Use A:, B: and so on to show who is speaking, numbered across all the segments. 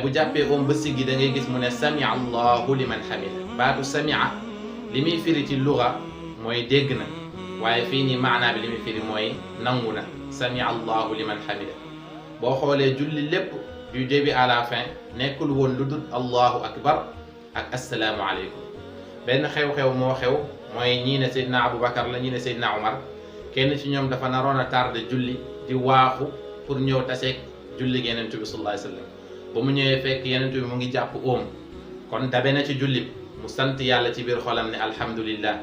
A: bu jàppee oom ba siggi da ngay gis mu ne samia allahu liman hamida baatu samia li muy firi ci luga mooy dégg na waaye fii nii maanaa bi li muy firi mooy nangu na samia allahu liman hamida boo xoolee julli lépp du début à la fin nekkul woon lu dul allahu akbar ak assalaamu aleykum benn xew-xew moo xew mooy ñii ne Seydina Aboubacar la ñii ne Seydina Omar kenn ci ñoom dafa naroon a tardé julli di waaxu pour ñëw taseeg julli Yonent bi sallallahu alayhi wa sallam ba mu ñëwee fekk Yonent bi mu ngi jàpp oom kon dabe na ci julli mu sant yàlla ci biir xolam ne alhamdulillah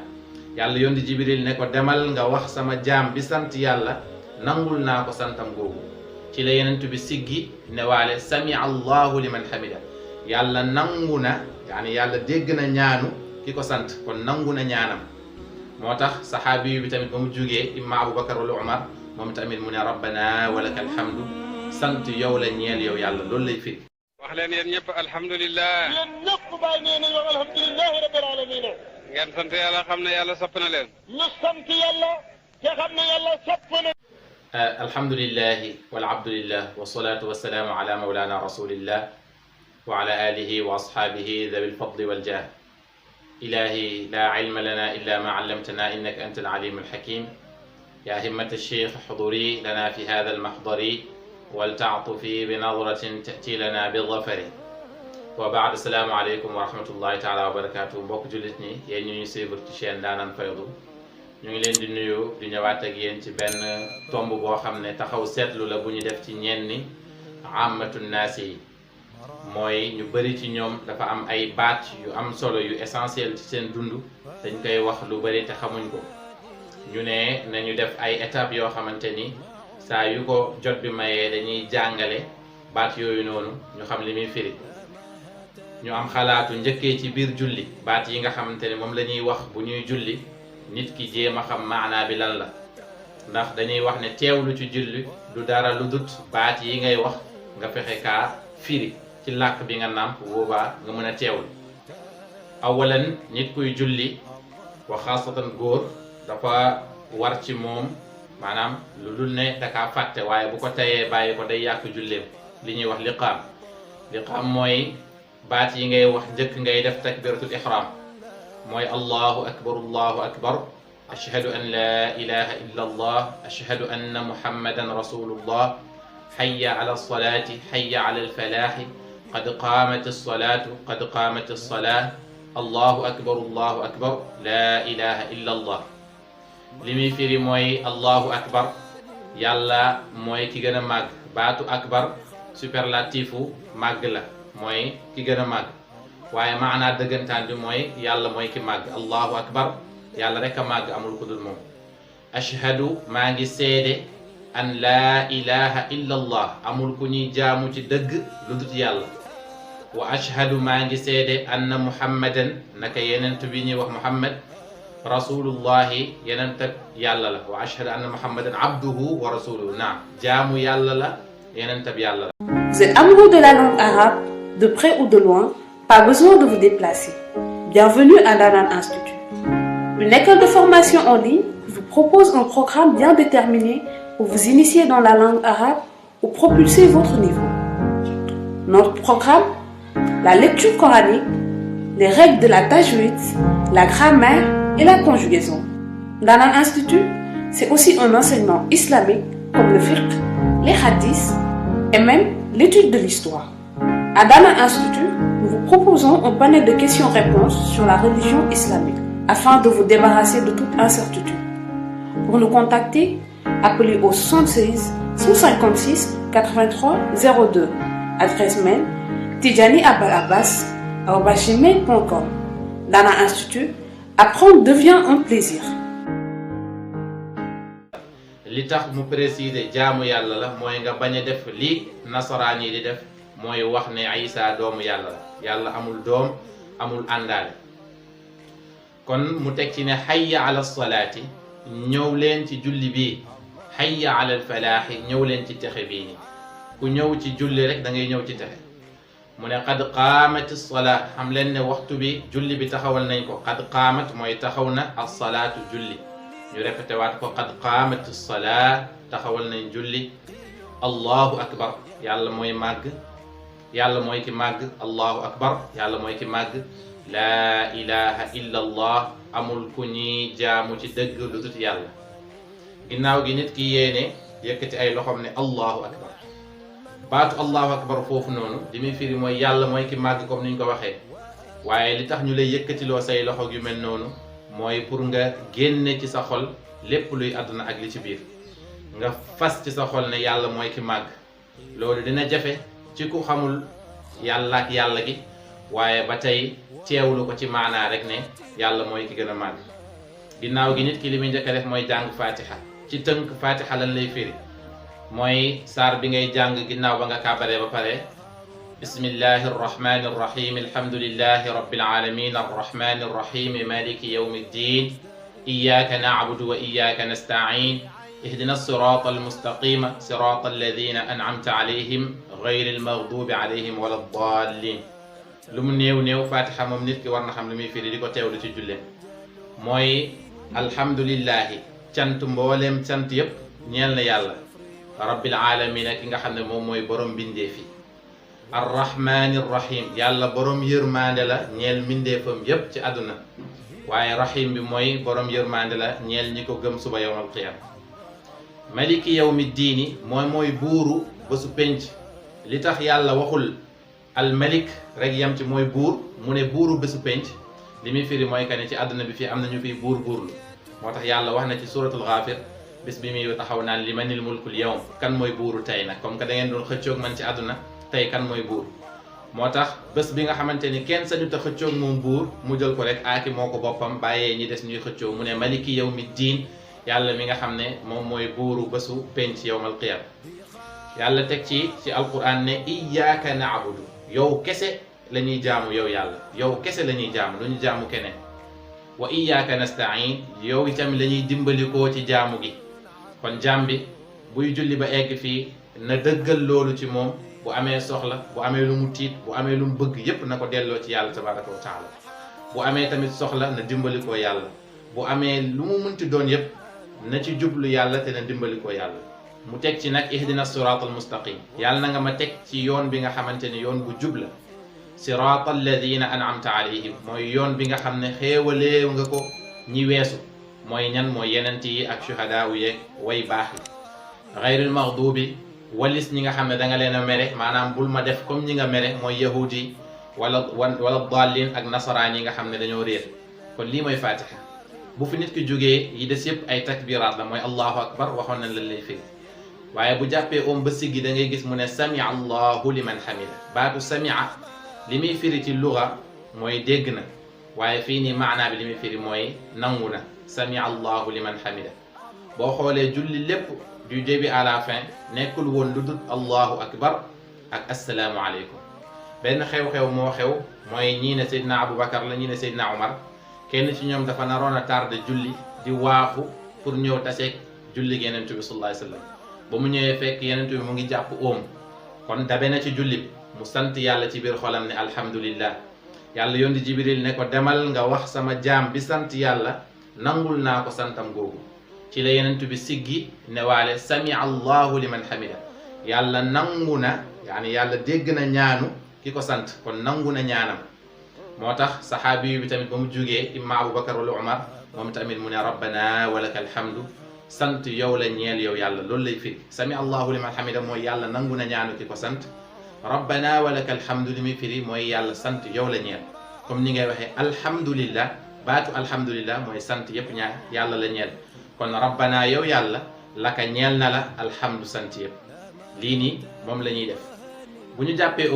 A: yàlla yónni Jibril ne ko demal nga wax sama jaam bi sant yàlla nangul naa ko santam googu ci la Yonent bi siggi ne waale samia allahu liman hamida yàlla nangu na yaani yàlla dégg na ñaanu ki ko sant kon nangu na ñaanam moo tax saxaabi bi tamit ba mu jógee imma Aboubacar wala Omar moom tamit mu ne rabbana walaka alhamdu sant yow la ñeel yow yàlla loolu lay firi.
B: wax leen yéen ñëpp alhamdulilah.
C: yéen ñëpp bàyyi nee nañu alhamdulilah rabbil alamin.
B: ngeen sant yàlla xam ne yàlla sopp na leen.
C: ñu sant yàlla te xam ne yàlla sopp na.
A: alhamdulilah wal abdulillah wasalaatu wasalaamu ala mawlana rasulillah wa ala alihi wa ashaabihi dhawi lfadli waljah. ilahi la ilma lana illa ma allamtana innaka anta alalim alhakim. ya himmat alcheikh xuduri lana fi hada almahdari waltaatufi binadratin tati lana bidafari. wa baad assalaamu aleykum wa rahmatullahi taala wa barakatuh. mbokk jullit ñi yéen ñu suivre ci chaîne Ndaanaan Faydu ñu ngi leen di nuyu di ñëwaat ak yéen ci benn tomb boo xam ne taxaw seetlu la bu ñu def ci ñenni amatu naas yi mooy ñu bëri ci ñoom dafa am ay baat yu am solo yu essentiel ci seen dund dañ koy wax lu bëri te xamuñ ko ñu ne nañu def ay étapes yoo xamante ni saa yu ko jot bi mayee dañuy jàngale baat yooyu noonu ñu xam li muy firi ñu am xalaatu njëkkee ci biir julli baat yi nga xamante ne moom la ñuy wax bu ñuy julli nit ki jéem a xam maanaa bi lan la ndax dañuy wax ne teewlu ci julli du dara lu dut baat yi ngay wax nga fexe kaa firi ci làkk bi nga nàmp boobaa nga mën a teewlu awalan nit kuy julli wa xaasatan góor dafa war ci moom maanaam lu dul ne dakaa fàtte waaye bu ko tayee bàyyi ko day yàq julleem li ñuy wax liqaam mooy baat yi ngay wax njëkk ngay def takbiratul ihram mooy allahu akbar ashhadu an la ilaha illa allah ashhadu anna muhammadan rasulullah hayya ala alsalati hayya ala alfalahi qad qaamat alsalatu qad qaamat alsalah allahu akbar la ilaha illa allah li muy firi mooy allahu akbar yàlla mooy ki gën a màgg baatu akbar superlatifu màgg la mooy ki gën a màgg waaye maanaa dëggantaan bi mooy yàlla mooy ki màgg allahu akbar yàlla rek a màgg amul ku dul moom ashhadu maa ngi seede an laa ilaha illa allah amul ku ñuy jaamu ci dëgg lu dul yàlla wa ashhadu maa ngi seede anna muhammadan naka yenent bi ñuy wax muhammad rasulullahi yenent yàlla la wa ashhadu anna muhammadan abduhu wa rasuluhu naam jaamu yàlla la yenent yàlla la.
D: Vous êtes amoureux de la langue arabe, de près ou de loin, pas besoin de vous déplacer. Bienvenue à Ndaanaan Institut. Une école de formation en ligne vous propose un programme bien déterminé pour vous initier dans la langue arabe ou propulser votre niveau. Notre programme, la lecture coranique, les règles de la tajwid, la grammaire et la conjugaison. Ndaanaan Institut, c'est aussi un enseignement islamique comme le fiqh, les hadiths et même l'étude de l'histoire. À Ndaanaan Institut, nous vous proposons un panel de questions-réponses sur la religion islamique afin de vous débarrasser de toute incertitude. Pour nous contacter, appelez au 76 156 83 02. Adresse mail tidjaniabalabbas@gmail.com. Ndaanaan Institut, apprendre devient un plaisir.
A: li tax mu préciser jaamu yàlla la mooy nga bañ a def li nasaraan yi di def mooy wax ne Isa doomu yàlla la yàlla amul doom amul àndaale kon mu teg ci ne hayya ala salaati ñëw leen ci julli bii hayya ala alfalaaxi ñëw leen ci texe bii ni ku ñëw ci julli rek da ngay ñëw ci texe mu ne qad qaamat as-salaat xam leen ne waxtu bi julli bi taxawal nañ ko qad qaamat mooy taxaw na as-salaatu julli ñu répété waat ko qad qaamat as-salaat taxawal nañ julli allahu akbar yàlla mooy màgg yàlla mooy ki màgg allahu akbar yàlla mooy ki màgg laa ilaha illa allah amul ku ñuy jaamu ci dëgg lu dut yàlla. ginnaaw gi nit ki yéene yëkkati ay loxoom ne allahu akbar. baatu allahu akbar foofu noonu li muy firi mooy yàlla mooy ki màgg comme ni ñu ko waxee waaye li tax ñu lay yëkkatiloo say loxo yu mel noonu mooy pour nga génne ci sa xol lépp luy àdduna ak li ci biir nga fas ci sa xol ne yàlla mooy ki màgg. loolu dina jafe ci ku xamul yàlla ak yàlla gi waaye ba tey teewlu ko ci maanaa rek ne yàlla mooy ki gën a màgg. ginnaaw gi nit ki li muy njëkk a def mooy jàng fatiha. ci tënk fatiha lan lay firi mooy saar bi ngay jàng ginnaaw ba nga kàbbaree ba pare bismillahi arrahmani arrahim alhamdulillahi rabbil alamin arrahmani arrahim maliki yawmi ddin iyyaka na'budu wa iyyaka nasta'in ihdina sirata almustaqima sirata alladhina an'amta alayhim ghayri almaghdubi alayhim wala ddallin. lu mu néew néew fatiha moom nit ki war na xam lu muy firi di ko teewlu ci julleem mooy alhamdulillahi cant mbooleem cant yépp ñeel na yàlla rabbil alamina ki nga xam ne moom mooy borom mbindeef yi arrahmani rahim yàlla borom yërmande la ñeel mbindeefam yépp ci àdduna waaye rahim bi mooy borom yërmande la ñeel ñi ko gëm suba yawmal qiyam maliki yawmi diini mooy buuru bésu penc. li tax yàlla waxul al malik rek yam ci mooy buur mu ne buuru bésu penc li muy firi mooy que ne ci àdduna bi fii am na ñu fiy buurlu moo tax yàlla wax na ci suratul Ghafir bis bi muy taxaw naan limanil mulkul yawm kan mooy buuru tey nag comme que da ngeen doon xëccoog man ci àdduna tey kan mooy buur. moo tax bés bi nga xamante ni kenn sañu ta xëccoog moom buur mu jël ko rek aaki moo ko boppam bàyyee ñi des ñuy xëccoo mu ne maliki yawmi diin yàlla mi nga xam ne moom mooy buuru bésu penc yawmal qiyam. yàlla teg ci alquran ne iyyaka na'budu yow kese la ñuy jaamu yow yàlla yow kese la ñuy jaamu lu ñu jaamu keneen. wa iyyaka nasta'in yow itam la ñuy dimbalikoo ci jaamu gi. kon jaam bi buy julli ba egg fii na dëggal loolu ci moom bu amee soxla bu amee lu mu tiit bu amee lu mu bëgg yépp na ko delloo ci yàlla tabaraka wa taala. bu amee tamit soxla na dimbalikoo yàlla bu amee lu mu munti doon yépp na ci jublu yàlla te na dimbalikoo yàlla. mu teg ci nag ihdina siratal mustaqim yàlla na nga ma teg ci yoon bi nga xamante ni yoon bu jub la. sirata alladina an'amta alayhim mooy yoon bi nga xam ne xéewalee nga ko ñi weesu mooy ñan mooy yenent yi ak shuhadaa yeeg way baax yi. ghayril maghdubi walis ñi nga xam ne da nga leen a mere maanaam bul ma def comme ñi nga mere mooy yahud yi wala dallin ak nasaraan yi nga xam ne dañoo réer. kon lii mooy fatiha bu fi nit ki jógee yi des yëpp ay takbiraat la mooy allahu akbar waxoon nañ la lay firi waaye bu jàppee ba siggi da ngay gis mu ne samia allahu liman hamida baatu samia li muy firi ci luga mooy dégg na waaye fii nii maanaa bi li muy firi mooy nangu na samia allahu liman hamida. boo xoolee julli lépp du début à la fin nekkul woon lu dul allahu akbar ak assalaamu aleykum. benn xew-xew moo xew mooy ñii ne Seydina Aboubacar la ñii ne Seydina Omar kenn ci ñoom dafa naroon a tardé julli di waaxu pour ñëw taseeg julli gi Yonent bi sallallahu alayhi wa sallam. ba mu ñëwee fekk Yonent bi mu ngi jàpp kon dabe na ci julli bi mu sant yàlla ci biir xolam ne alhamdulillah. yàlla yónni Jibril ne ko demal nga wax sama jaam bi sant yàlla nangul naa ko santam googu. ci la Yonent bi siggi ne waale samia allahu liman hamida yàlla nangu na yaani yàlla dégg na ñaanu ki ko sant kon nangu na ñaanam. moo tax saxaabi bi tamit ba mu jógee imma Aboubacar wala Omar moom tamit mu ne rabbana walakal hamdu sant yow la ñeel yow yàlla loolu lay firi sami allahu liman hamida mooy yàlla nangu na ñaanu ki ko sant. rabbana walakal hamdu li muy firi mooy yàlla sant yow la ñeel comme ni ngay waxee alhamdulillah baatu alhamdulillah mooy sant yëpp ñaar yàlla la ñeel kon rabbana yow yàlla laka ñeel na la alhamdu sant yëpp. lii nii moom la ñuy def bu ñu jàppee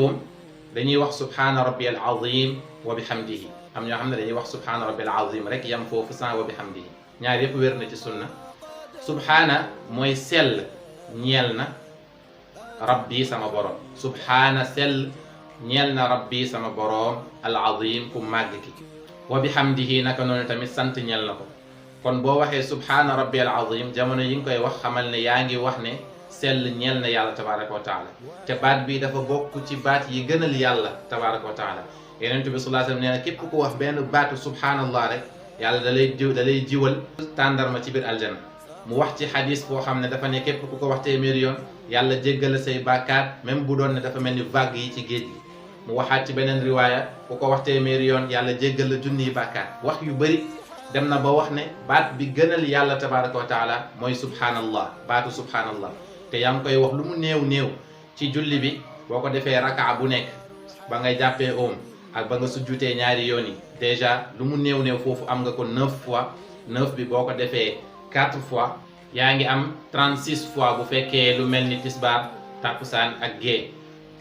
A: dañuy wax subhaana rabbiyal azim wa bihamdihi am ñoo xam ne dañuy wax subhaana rabbiyal azim rek yam foofu sans wa bihamdihi ñaar yëpp wér na ci sunna. subhaana mooy sell ñeel na rabbi sama borom subhaana sell ñeel na rabbi sama borom al azim ku màgg ki wa bihamdihi naka noonu tamit sant ñeel na ko. kon boo waxee subhaana rabbi al azim jamono yi nga koy wax xamal ne yaa ngi wax ne sell ñeel na yàlla tabaraka wa taala te baat bi dafa bokk ci baat yi gënal yàlla tabaraka wa taala. Yonent bi sallallahu alayhi wa sallam nee na képp ku wax benn baatu subhaanallah rek yàlla da lay jiwal tàndarma ci biir aljanna. mu wax ci xadis boo xam ne dafa ne képp ku ko wax téeméeri yoon yàlla jéggal say bàkkaat même bu doon ne dafa mel ni vague yi ci géej gi mu waxaat ci beneen riwaaya ku ko wax téeméeri yoon yàlla jéggal la junniy bàkkaat wax yu bëri dem na ba wax ne baat bi gënal yàlla tabaraka wa taala mooy subhanallah baatu subhanallah te yaa ngi koy wax lu mu néew ci julli bi boo ko defee rakaa bu nekk ba ngay jàppee oom ak ba nga sujjutee ñaari yoon yi déjà lu mu néew foofu am nga ko 9 fois 9 bi boo ko defee 4 fois yaa ngi am 36 fois bu fekkee lu mel ni tisbaar takkusaan ak gée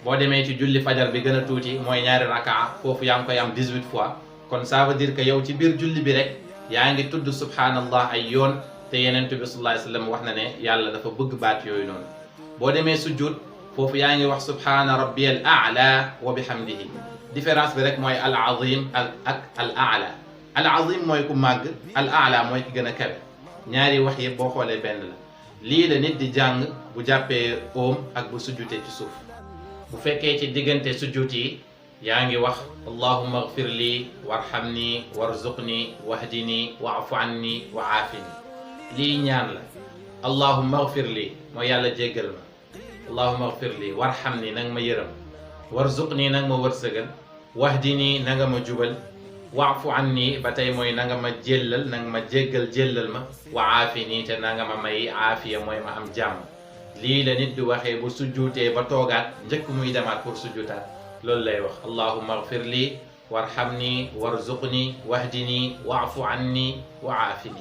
A: boo demee ci julli fajar bi gën a tuuti mooy ñaari rakaa foofu yaa ngi koy am 18 fois kon ça veut dire que yow ci biir julli bi rek yaa ngi tudd subhanallah ay yoon te yenent bi sallallahu alayhi wasallam wax na ne yàlla dafa bëgg baat yooyu noonu boo demee sujjud foofu yaa ngi wax subhana rabbiyal a'la wa bihamdihi différence bi rek mooy al azim ak al a'la al azim mooy ku màgg al a'la mooy ki gën a kawe ñaari wax yëpp boo xoolee benn la lii la nit di jàng bu jàppee oom ak bu sujjutee ci suuf bu fekkee ci diggante sujjut yi yaa ngi wax allahumma ighfir li warhamni warzuqni wahdini wa'fu anni wa aafini lii ñaan la allahumma ighfir li mooy yàlla jéggal ma allahumma ighfir li warhamni nanga ma yërëm warzuqni nanga ma wërsëgal wahdini nanga ma jubal wa'fu anni ba tey mooy nanga ma jéllal nanga ma jéggal jéllal ma wa aafini te nanga ma may aafiya mooy ma am jàmm lii la nit di waxee bu sujjuutee ba toogaat njëkk muy demaat pour sujjuutaat loolu lay wax allahumma ighfir li warhamni warzuqni wahdini wa'fu anni wa aafini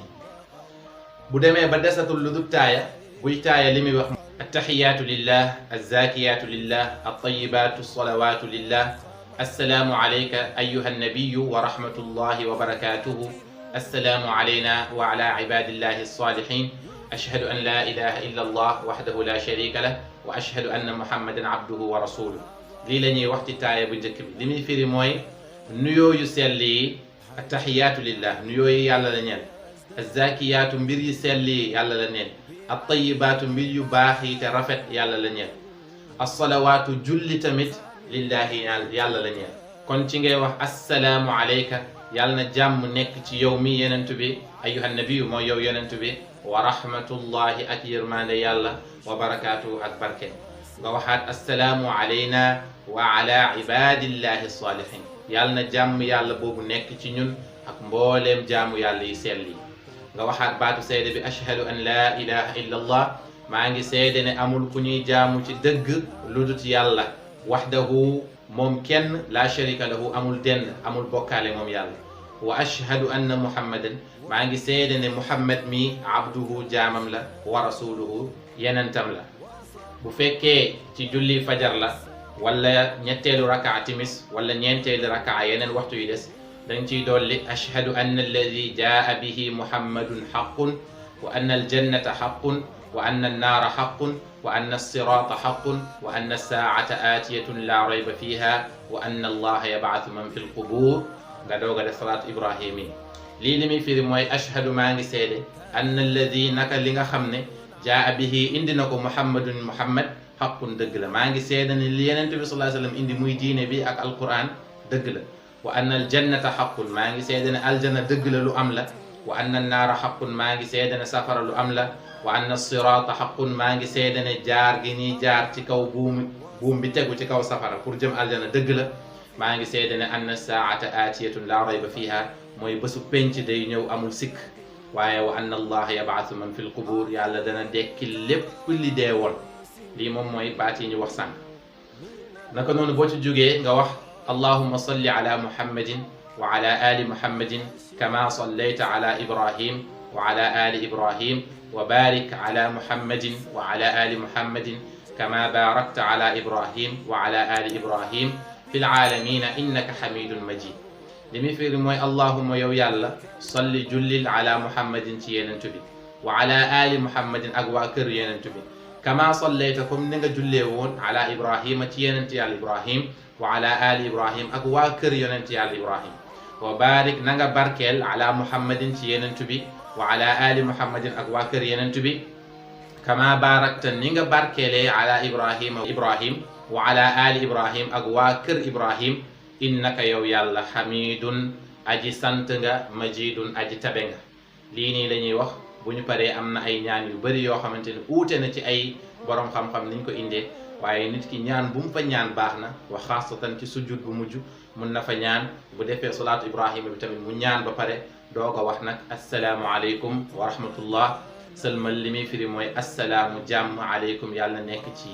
A: bu demee ba desatul lu dul taaya buy taaya li muy wax attahiyaatu lillah azzakiyaatu lillah attayibaatu alsalawatu lillah assalaamu alayka ayuha annabiyu wa rahmatullahi wa barakatuhu assalaamu alayna wa ala ibadillahi alsalihin ashhadu an la ilaha illa allah wahdahu la sharika lah wa ashhadu anna muhammadan abduhu wa rasuluh lii la ñuy wax ci taaya bu njëkk bi li muy firi mooy nuyoo yu sell yi attahiyaatu lillah nuyoo yi yàlla la ñeel azzakiyaatu mbir yi sell yi yàlla la ñeel attayibaatu mbir yu baax yi te rafet yàlla la ñeel assalawaatu julli tamit lillahi yàlla la ñeel kon ci ngay wax assalaamu alayka yàlla na jàmm nekk ci yow mi yenentu bi ayyuhan nabiyu mooy yow yenentu bi wa rahmatullahi ak yërmande yàlla wa barakaatuhu ak barke nga waxaat assalaamu alayna wa ala ibadillahi salihin yàlla na jàmm yàlla boobu nekk ci ñun ak mbooleem jaamu yàlla yi sell yi nga waxaat baatu seede bi ashhadu an la ilaha illa allah maa ngi seede ne amul ku ñuy jaamu ci dëgg lu dut yàlla wahdahu moom kenn la sharika lahu amul dend amul bokkaale moom yàlla wa ashhadu anna muhammadan maa ngi seede ne muhammad mi abduhu jaamam la wa rasuluhu yenentam la bu fekkee ci julli fajar la wala ñetteelu rakaa timis wala ñeenteelu rakaa yeneen waxtu yi des dañ ciy dolli ashhadu anna alladi jaa bihi muhammadun haqqun wa anna aljannata haqqun wa anna annaara haqqun wa anna alsirata haqqun wa anna alsaacata aatiyatun la rayba fiha wa anna allaha yab'athu man fi lqubur nga doog a def salaatu ibrahimi lii li muy firi mooy ashhadu maa ngi seede anna alladi naka li nga xam ne jaa bihi indi na ko muhammadun muhammad haqqun dëgg la maa ngi seede ne li yenente bi sallallahu alayhi wasallam indi muy diine bi ak alquran dëgg la wa anna aljannata haqqun maa ngi seede ne aljanna dëgg la lu am la wa anna annaara haqqun maa ngi seede ne safara lu am la wa anna sirata haqqun maa ngi seede ne jaar gi ñuy jaar ci kaw buum bi tegu ci kaw safara pour jëm aljanna dëgg la maa ngi seede ne anna saata aatiyatun la rayba fiha mooy bésu penc day ñëw amul sikk waaye wa anna allah yab'athu man fi lqubur yàlla dana dekki lépp li dee woon lii moom mooy baat yi ñu wax sànq naka noonu boo ci jógee nga wax allahumma salli ala muhammadin wa ala ali muhammadin kama sallayta ala ibrahim wa ala ali ibrahim wa barik ala muhammadin wa ala ali muhammadin kama barakta ala ibrahim wa ala ali ibrahim fi laalamina innaka hamidun majid li muy firi mooy allahumma yow yàlla salli jullil ala muhammadin ci yenentu bi wa ala ali muhammadin ak waa kër yenentu bi kama sallayta comme ni nga jullee woon ala ibrahima ci yenent yàlla ibrahim wa ala ali ibrahim ak waa kër yonent yàlla ibrahim wa barik na nga barkeel ala muhammadin ci yenentu bi wa ala ali muhammadin ak waa kër yenentu bi kama barakta ni nga barkeelee ala ibrahima ibrahim wa ala ali ibrahim ak waa kër ibrahim innaka yow yàlla hamidun aji sant nga majidun aji tabe nga lii nii la ñuy wax bu ñu paree am na ay ñaan yu bëri yoo xamante ne uute na ci ay borom xam-xam niñ ko indee waaye nit ki ñaan bu mu fa ñaan baax na wa xaasatan ci sujud bu mujj mun na fa ñaan bu defee salaatu ibrahima bi tamit mu ñaan ba pare doog a wax nag assalaamu aleykum wa rahmatullah sëlmal li muy firi mooy assalaamu jàmm aleykum yàlla na nekk ci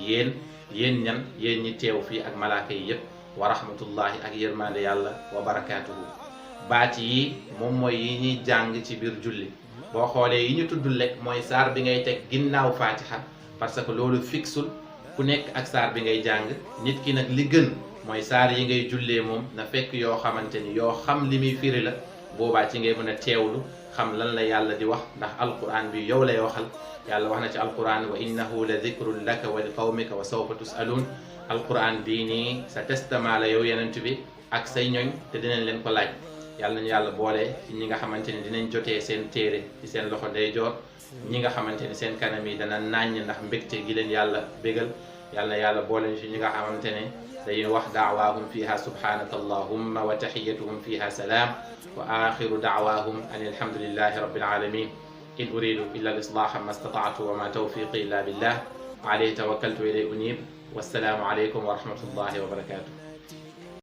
A: yéen ñan yéen ñi teew fii ak malaaka yi yépp wa rahmatullahi ak yërmande yàlla wa barakaatuhu baat yi moom mooy yi ñuy jàng ci biir julli boo xoolee yi ñu tuddul lekk mooy saar bi ngay teg ginnaaw fatiha parce que loolu fixul ku nekk ak saar bi ngay jàng nit ki nag li gën mooy saar yi ngay jullee moom na fekk yoo xamante ni yoo xam li muy firi la boobaa ci ngay mën a teewlu xam lan la yàlla di wax ndax alquran bi yow lay waxal yàlla wax na ci alquran wa innahu la dikrun laka wa li qawmika wa sawfa tusaluun alquran bii nii sa testament la yow yenent bi ak say ñoñ te dinañ leen ko laaj yàlla nañu yàlla boole ci ñi nga xamante ni dinañ jotee seen téere ci seen loxo ndeyjoor ñi nga xamante ni seen kanam yi dana nàññ ndax mbégte gi leen yàlla bégal yàlla na yàlla boole ci ñi nga xamante ne dañuy wax daawaahum fiha subhanaka allahumma wa taxiyatuhum fiha salaam wa axiru daawaahum an alhamdulillahi rabbil alamin in uridu illa al islaha ma stata'tu wa ma tawfiqi illa billah alayhi tawakkaltu wa ilayhi unib wassalaamu alaykum wa rahmatullahi wa barakatuh